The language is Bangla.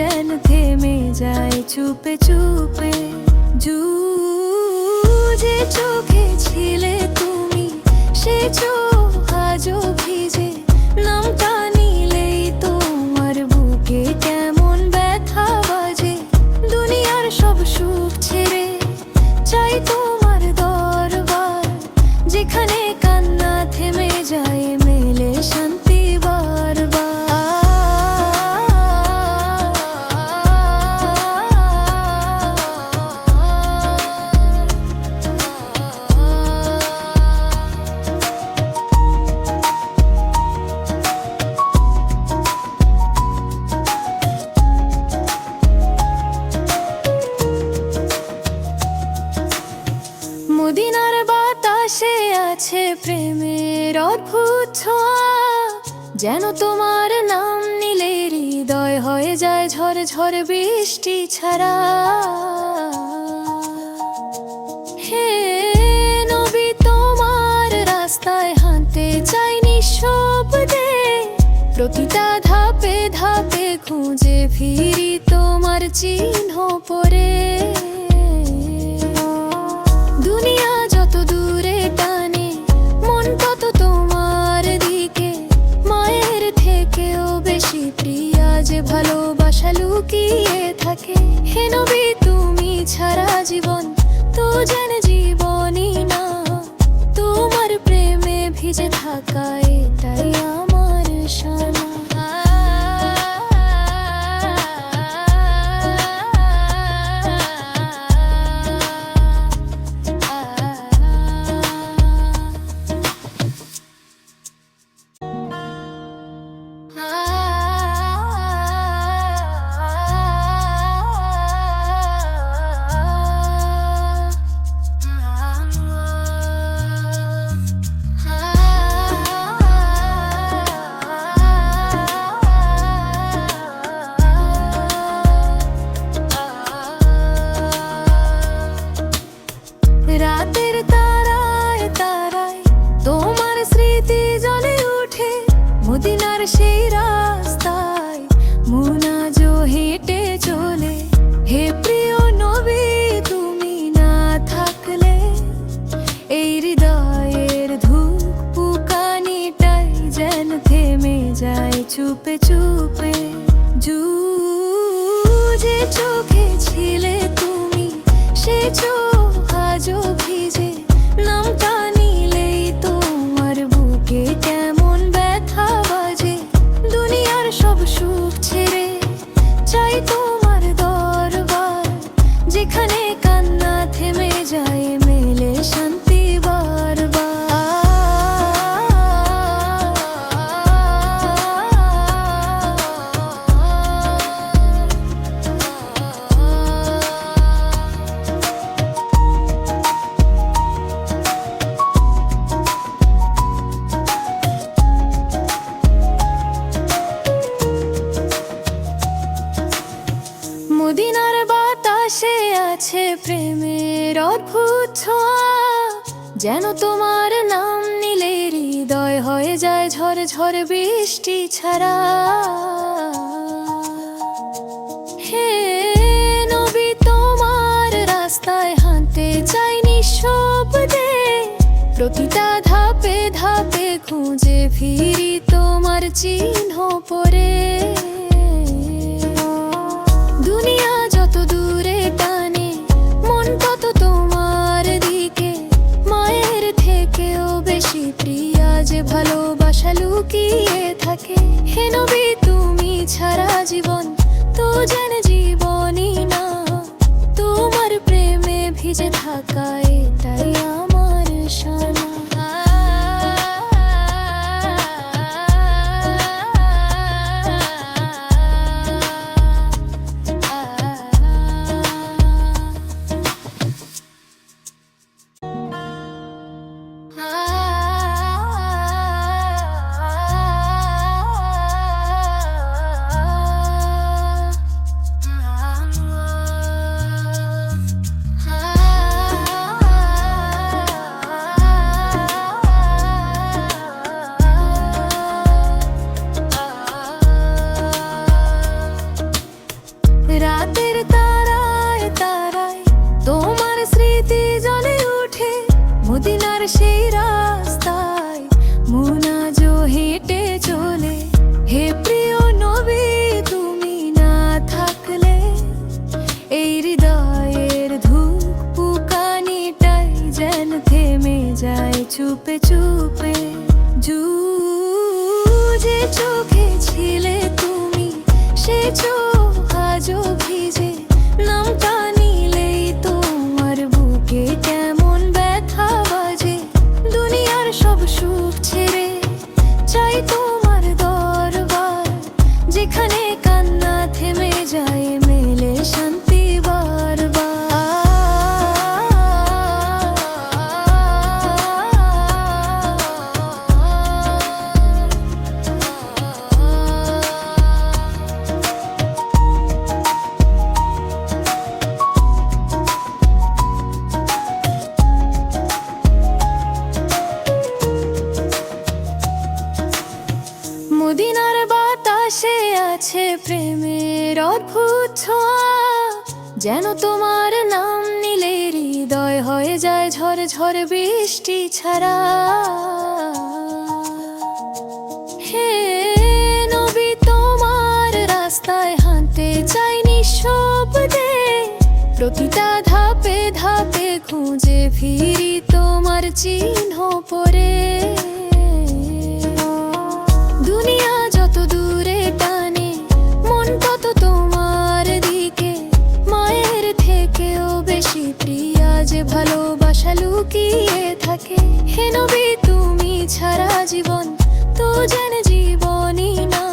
যেন থেমে যায় চুপে চুপে। যে চোখে ছিলে তুমি, সে চোখ আজও ভিজে। নামটা নিলেই তোমার বুকে কেমন ব্যথা বাজে। দুনিয়ার সব সুখ ছেড়ে চাই তোমার দরবার, যেখানে কান্না থেমে যায় মেলে শান্তি বারবার। মদিনার বাতাসে আছে প্রেমের অদ্ভুত ছোঁয়া, যেন তোমার নাম নিলে হৃদয় হয়ে যায় ঝড় ঝড় বৃষ্টি ছাড়া। হে নবী, তোমার রাস্তায় হাঁটতে চাই নিঃশব্দে। প্রতিটা ধাপে ধাপে খুঁজে ফিরি তোমার চিহ্ন পরে। দুনিয়া যত দূরে টানে, মন তত তোমার দিকে। মায়ের থেকেও বেশি প্রিয়া যে ভালোবাসা লুকিয়ে থাকে। হে নবী, তুমি ছাড়া জীবন তো যেন জীবনই না। তোমার প্রেমে ভিজে থাকা এটাই আমার শানা। রাতের তারায় তারায় তোমার স্মৃতি জ্বলে ওঠে। মদিনার সেই রাস্তায় মন আজও হেঁটে চলে। হে প্রিয় নবী, তুমি না থাকলে এই হৃদয়ের ধূপ পুকানিটাই যেন থেমে যায় চুপে চুপে। যে চোখে ছিলে তুমি, সে চোখ আজও ভিজে। নামটা নিলেই তোমার বুকে কেমন ব্যথা বাজে। দুনিয়ার সব সুখ ছেড়ে চাই তোমার দরবার, যেখানে কান্না থেমে যায় মেলে শান্তি বারবার। মদিনার বাতাসে আছে প্রেমের অদ্ভুত ছোঁয়া, যেন তোমার নাম নিলে হৃদয় হয়ে যায় ঝড় ঝড় বৃষ্টি ছাড়া। হে নবী, তোমার রাস্তায় হাঁটতে চাই নিঃশব্দে। প্রতিটা ধাপে ধাপে খুঁজে ফিরি তোমার চিহ্ন পরে। দুনিয়া যত দূরে টানে, মন তত তোমার দিকে। মায়ের থেকেও বেশি প্রিয়া যে ভালোবাসা লুকিয়ে থাকে। হে নবী, তুমি ছাড়া জীবন তো যেন জীবনই না। তোমার প্রেমে ভিজে থাকা এটাই আমার শানা। চুপে চুপে যে চোখে ছিলে তুমি, সে চোখ আজও ভিজে। নামটা নিলেই তোমার বুকে কেমন ব্যথা বাজে। দুনিয়ার সব সুখ ছেড়ে চাই তোমার দরবার, যেখানে কান্না থেমে যায়, মেলে শান্তি বারবার। মদিনার বাতাসে আছে প্রেমের অদ্ভুত ছোঁয়া, যেন তোমার নাম নিলে হৃদয় হয়ে যায় ঝরে ঝরে বৃষ্টি ছাড়া। হে নবী, তোমার রাস্তায় হাঁটতে চাই নিঃশব্দে, প্রতিটা ধাপে ধাপে খুঁজে ফিরি তোমার চিহ্ন পরে। দুনিয়া যত দূরে টানে, মন তত তোমার দিকে। মায়ের থেকেও বেশি প্রিয়া যে ভালোবাসা লুকিয়ে থাকে। হে নবী, তুমি ছাড়া জীবন তো যেন জীবনই না।